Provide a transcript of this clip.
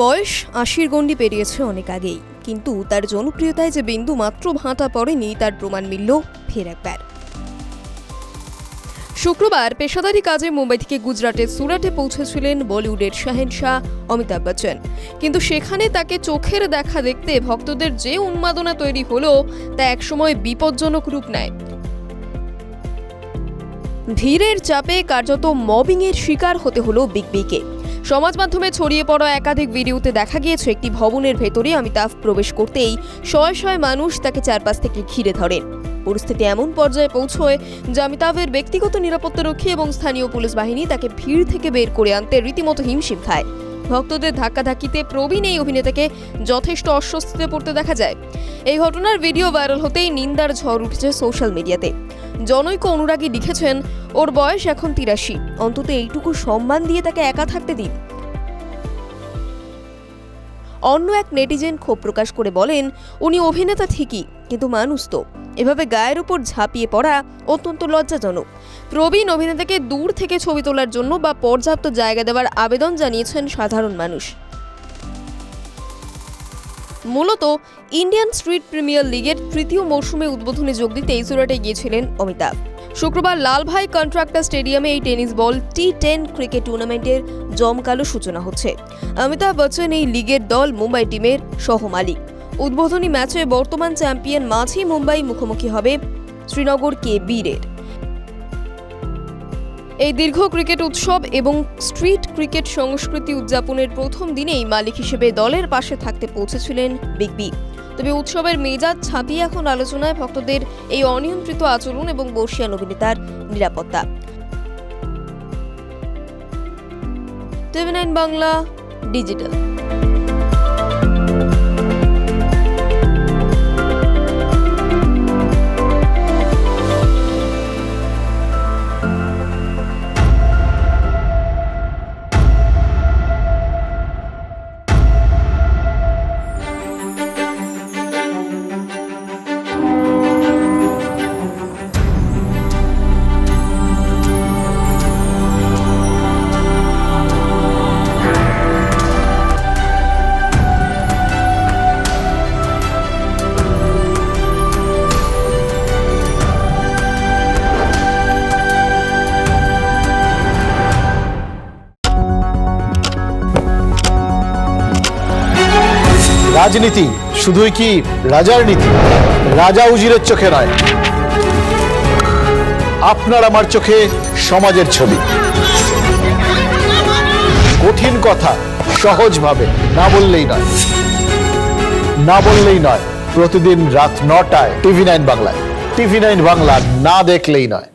বয়স ৮০-র গণ্ডি পেরিয়েছে অনেক আগেই, কিন্তু তার জনপ্রিয়তায় যে বিন্দু মাত্র ভাঁটা পড়েনি তার প্রমাণ মিলল ফের একবার। শুক্রবার পেশাদারি কাজে মুম্বাই থেকে গুজরাটের সুরাটে পৌঁছেছিলেন বলিউডের শাহেনশাহ অমিতাভ বচ্চন, কিন্তু সেখানে তাকে চোখের দেখা দেখতে ভক্তদের যে উন্মাদনা তৈরি হলো তা একসময় বিপজ্জনক রূপ নেয়। ভিড়ের চাপে কার্যত মবিংয়ের শিকার হতে হলো বিগ বিকে। সমাজ মাধ্যমে ছড়িয়ে পড়া একাধিক ভিডিওতে দেখা গিয়েছে একটি ভবনের ভেতরে অমিতাভ প্রবেশ করতেই শয়ে শয়ে মানুষ তাকে চারপাশ থেকে ঘিরে ধরেন। পরিস্থিতি এমন পর্যায়ে পৌঁছয় যে অমিতাভের ব্যক্তিগত নিরাপত্তারক্ষী এবং স্থানীয় পুলিশ বাহিনী তাকে ভিড় থেকে বের করে আনতে রীতিমতো হিমশিম খায়। ভক্তদের ধাক্কাধাক্কিতে প্রবীণ এই অভিনেতাকে যথেষ্ট অস্বস্তিতে পড়তে দেখা যায়। এই ঘটনার ভিডিও ভাইরাল হতেই নিন্দার ঝড় উঠেছে সোশ্যাল মিডিয়াতে। জনৈক অনুরাগী লিখেছেন, ওর বয়স এখন ৮৩, অন্তত এইটুকু সম্মান দিয়ে তাকে একা থাকতে দিন। অন্য এক নেটিজেন ক্ষোভ প্রকাশ করে বলেন, উনি অভিনেতা ঠিকই, কিন্তু মানুষ তো। এভাবে গায়ের উপর ঝাঁপিয়ে পড়া অত্যন্ত লজ্জাজনক। প্রবীণ অভিনেতাকে দূর থেকে ছবি তোলার জন্য বা পর্যাপ্ত জায়গা দেওয়ার আবেদন জানিয়েছেন সাধারণ মানুষ। মূলত ইন্ডিয়ান স্ট্রিট প্রিমিয়ার লিগের তৃতীয় মৌসুমে উদ্বোধনে যোগ দিতে সুরাটে গিয়েছিলেন অমিতাভ। শুক্রবার লালভাই কন্ট্রাক্টর স্টেডিয়ামে এই টেনিস বল T10 ক্রিকেট টুর্নামেন্টের জমকালো সূচনা হচ্ছে। অমিতাভ বচ্চন এই লিগের দল মুম্বাই টিমের সহমালিক। উদ্বোধনী ম্যাচে বর্তমান চ্যাম্পিয়ন মাঝি মুম্বাই মুখোমুখি হবে শ্রীনগর KB'র। এই দীর্ঘ ক্রিকেট উৎসব এবং স্ট্রিট ক্রিকেট সংস্কৃতি উদযাপনের প্রথম দিনেই মালিক হিসেবে দলের পাশে থাকতে পৌঁছেছিলেন বিগ বি। তবে উৎসবের মেজাজ ছাপিয়ে এখন আলোচনায় ভক্তদের এই অনিয়ন্ত্রিত আচরণ এবং বর্ষিয়ান অভিনেতার নিরাপত্তা। TV9 Bangla digital. রাজনীতি শুধুই কি রাজার নীতি? রাজা উজিরের চোখে নয়, আপনার আমার চোখে সমাজের ছবি। কঠিন কথা সহজভাবে না বললেই নয়। প্রতিদিন রাত ৯টায় TV9 বাংলায়। TV9 বাংলা না দেখলেই নয়।